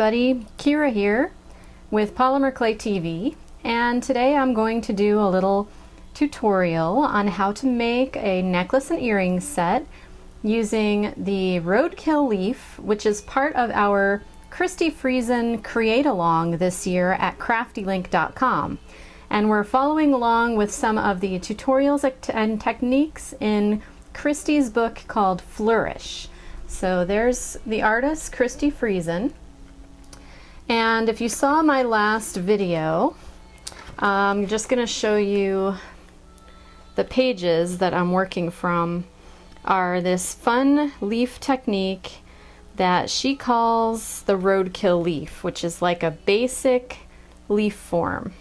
everybody, Kira here with Polymer Clay TV, and today I'm going to do a little tutorial on how to make a necklace and earring set using the roadkill leaf, which is part of our Christi Friesen Create Along this year at CraftyLink.com. And we're following along with some of the tutorials and techniques in Christi's book called Flourish. So there's the artist, Christi Friesen. And if you saw my last video, I'm just going to show you the pages that I'm working from are this fun leaf technique that she calls the roadkill leaf, which is like a basic leaf form.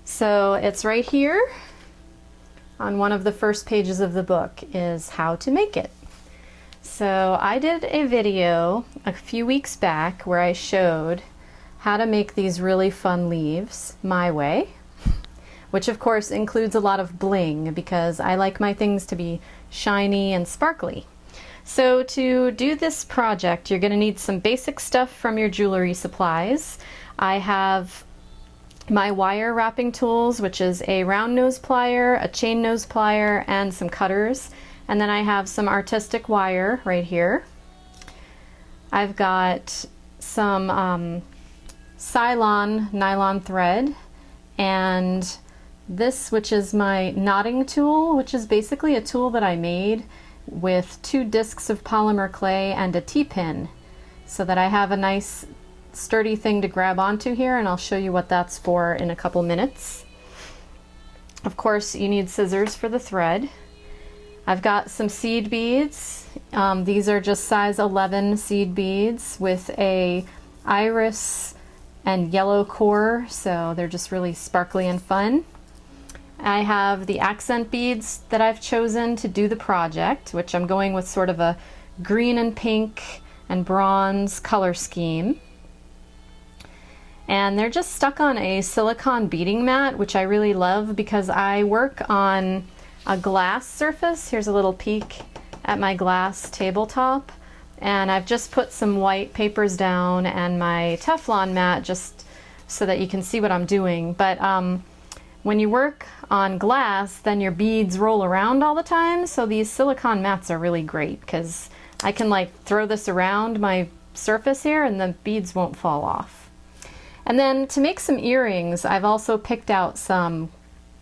So it's right here on one of the first pages of the book is how to make it. So I did a video a few weeks back where I showed how to make these really fun leaves my way, which of course includes a lot of bling because I like my things to be shiny and sparkly. So to do this project, you're going to need some basic stuff from your jewelry supplies. I have my wire wrapping tools, which is a round nose plier, a chain nose plier, and some cutters. And then I have some artistic wire right here. I've got some Cylon nylon thread, and this, which is my knotting tool, which is basically a tool that I made with 2 discs of polymer clay and a T-pin, so that I have a nice sturdy thing to grab onto here, and I'll show you what that's for in a couple minutes. Of course, you need scissors for the thread. I've got some seed beads. These are just size 11 seed beads with a iris and yellow core, so they're just really sparkly and fun. I have the accent beads that I've chosen to do the project, which I'm going with sort of a green and pink and bronze color scheme. And they're just stuck on a silicone beading mat, which I really love because I work on a glass surface. Here's a little peek at my glass tabletop. And I've just put some white papers down and my Teflon mat just so that you can see what I'm doing. But when you work on glass, then your beads roll around all the time. So these silicone mats are really great because I can like throw this around my surface here and the beads won't fall off. And then to make some earrings, I've also picked out some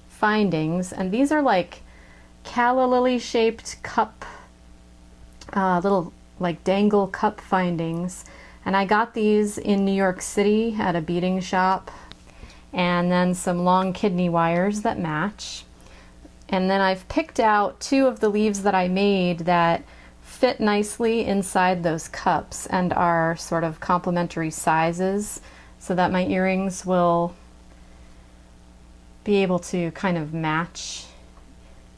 findings, and these are like calla lily shaped cup, little like dangle cup findings. And I got these in New York City at a beading shop, and then some long kidney wires that match. And then I've picked out 2 of the leaves that I made that fit nicely inside those cups and are sort of complementary sizes, so that my earrings will be able to kind of match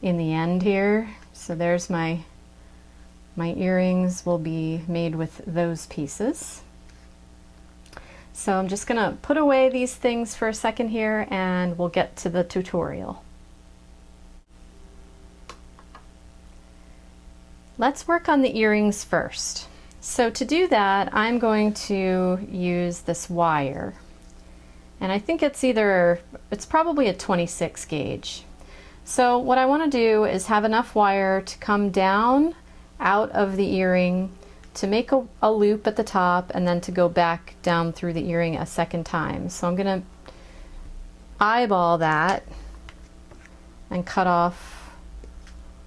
in the end here. So there's my earrings will be made with those pieces. So I'm just gonna put away these things for a second here and we'll get to the tutorial. Let's work on the earrings first. So to do that, I'm going to use this wire. And I think it's probably a 26 gauge. So what I want to do is have enough wire to come down out of the earring to make a loop at the top and then to go back down through the earring a second time. So I'm going to eyeball that and cut off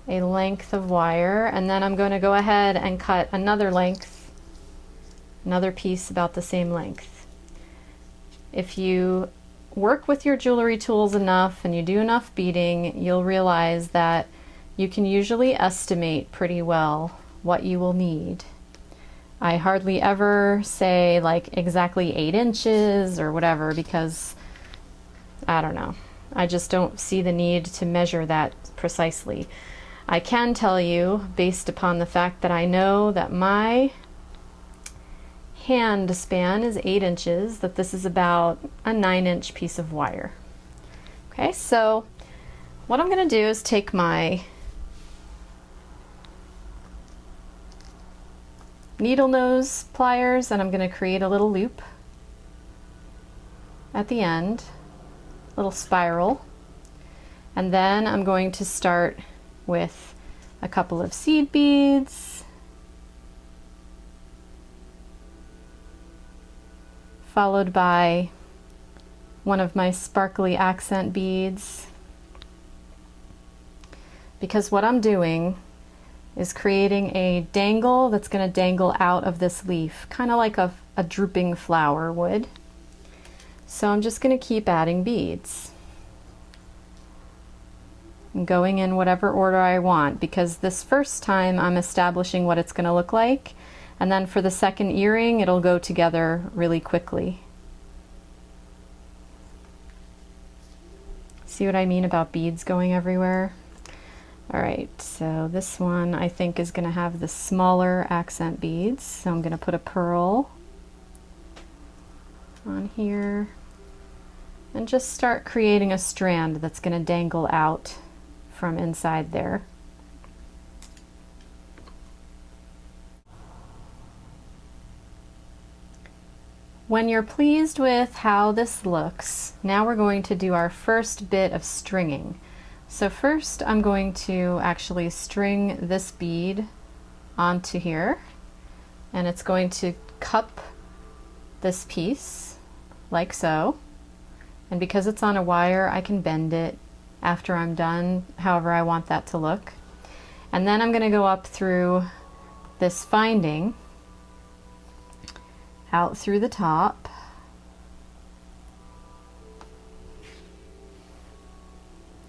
a length of wire, and then I'm going to go ahead and cut another length, another piece about the same length. If you work with your jewelry tools enough and you do enough beading, you'll realize that you can usually estimate pretty well what you will need. I hardly ever say like exactly 8 inches or whatever because I don't know. I just don't see the need to measure that precisely. I can tell you, based upon the fact that I know that my hand span is 8 inches, that this is about a 9-inch piece of wire. Okay, so what I'm going to do is take my needle nose pliers, and I'm going to create a little loop at the end, little spiral. And then I'm going to start with a couple of seed beads, followed by one of my sparkly accent beads, because what I'm doing is creating a dangle that's going to dangle out of this leaf, kind of like a drooping flower would. So I'm just going to keep adding beads. I'm going in whatever order I want, because this first time I'm establishing what it's going to look like, and then for the second earring it'll go together really quickly. See what I mean about beads going everywhere? Alright, so this one I think is going to have the smaller accent beads, so I'm going to put a pearl on here and just start creating a strand that's going to dangle out from inside there. When you're pleased with how this looks, now we're going to do our first bit of stringing. So first I'm going to actually string this bead onto here, and it's going to cup this piece like so. And because it's on a wire, I can bend it after I'm done however I want that to look. And then I'm going to go up through this finding, out through the top,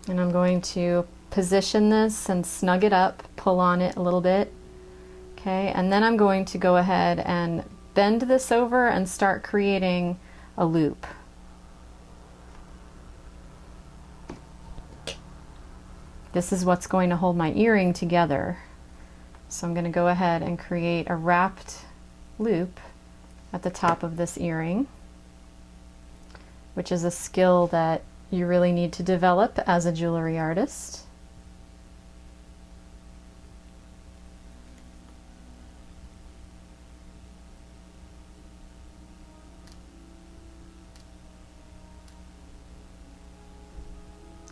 and I'm going to position this and snug it up, pull on it a little bit. Okay, and then I'm going to go ahead and bend this over and start creating a loop. This is what's going to hold my earring together. So I'm going to go ahead and create a wrapped loop at the top of this earring, which is a skill that you really need to develop as a jewelry artist.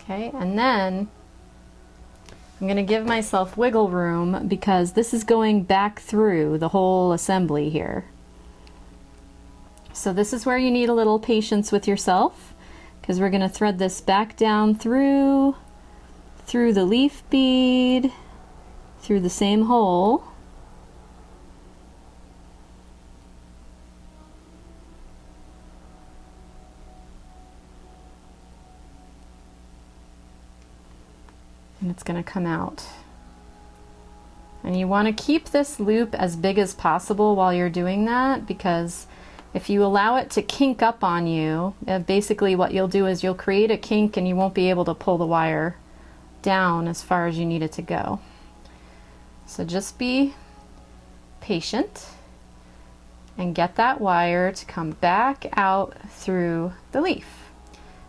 Okay, and then I'm going to give myself wiggle room, because this is going back through the whole assembly here. So this is where you need a little patience with yourself, because we're going to thread this back down through the leaf bead, through the same hole. And it's going to come out. And you want to keep this loop as big as possible while you're doing that, because if you allow it to kink up on you, basically what you'll do is you'll create a kink and you won't be able to pull the wire down as far as you need it to go. So just be patient and get that wire to come back out through the leaf.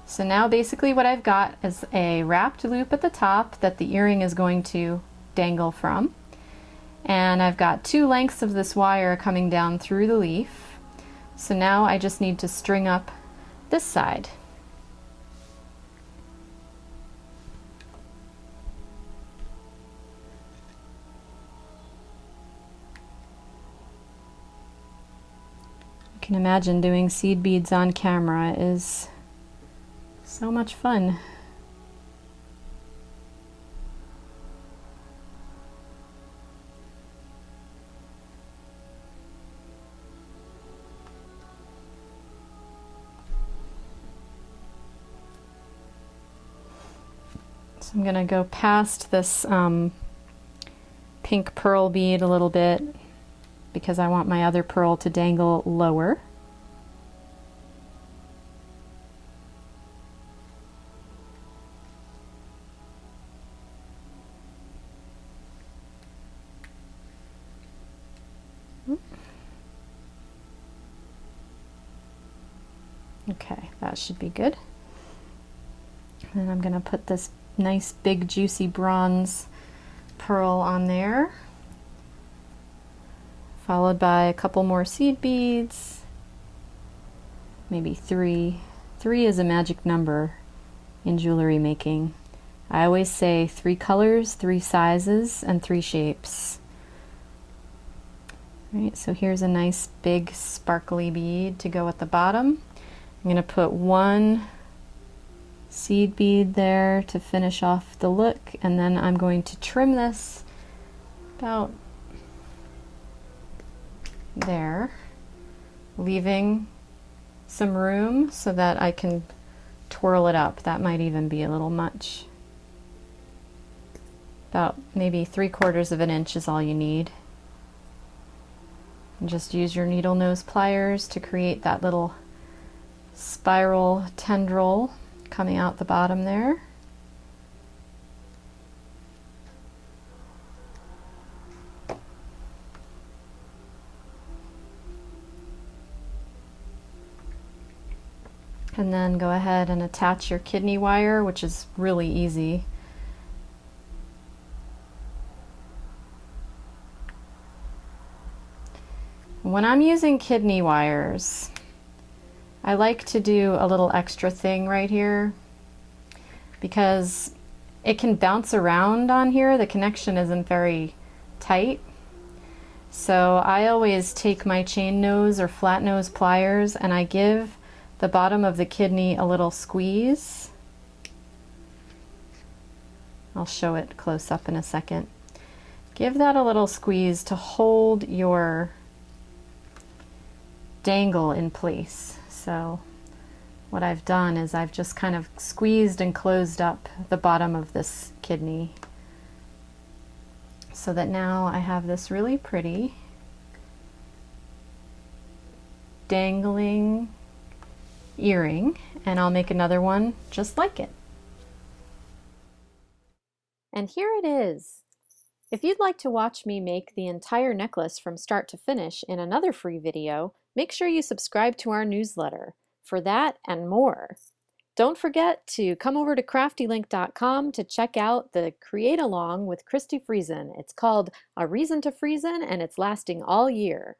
So now basically what I've got is a wrapped loop at the top that the earring is going to dangle from. And I've got 2 lengths of this wire coming down through the leaf. So now I just need to string up this side. You can imagine doing seed beads on camera is so much fun. So I'm going to go past this pink pearl bead a little bit, because I want my other pearl to dangle lower. Okay, that should be good. And I'm going to put this nice big juicy bronze pearl on there, followed by a couple more seed beads, maybe 3. 3 is a magic number in jewelry making. I always say 3 colors, 3 sizes, and 3 shapes. All right, so here's a nice big sparkly bead to go at the bottom. I'm going to put 1 seed bead there to finish off the look, and then I'm going to trim this about there, leaving some room so that I can twirl it up. That might even be a little much. About maybe 3/4 of an inch is all you need. And just use your needle nose pliers to create that little spiral tendril coming out the bottom there. And then go ahead and attach your kidney wire, which is really easy. When I'm using kidney wires, I like to do a little extra thing right here because it can bounce around on here. The connection isn't very tight. So I always take my chain nose or flat nose pliers and I give the bottom of the kidney a little squeeze. I'll show it close up in a second. Give that a little squeeze to hold your dangle in place. So what I've done is I've just kind of squeezed and closed up the bottom of this kidney so that now I have this really pretty dangling earring, and I'll make another one just like it. And here it is. If you'd like to watch me make the entire necklace from start to finish in another free video, make sure you subscribe to our newsletter for that and more. Don't forget to come over to CraftyLink.com to check out the Create Along with Christi Friesen. It's called A Reason to Friesen, and it's lasting all year.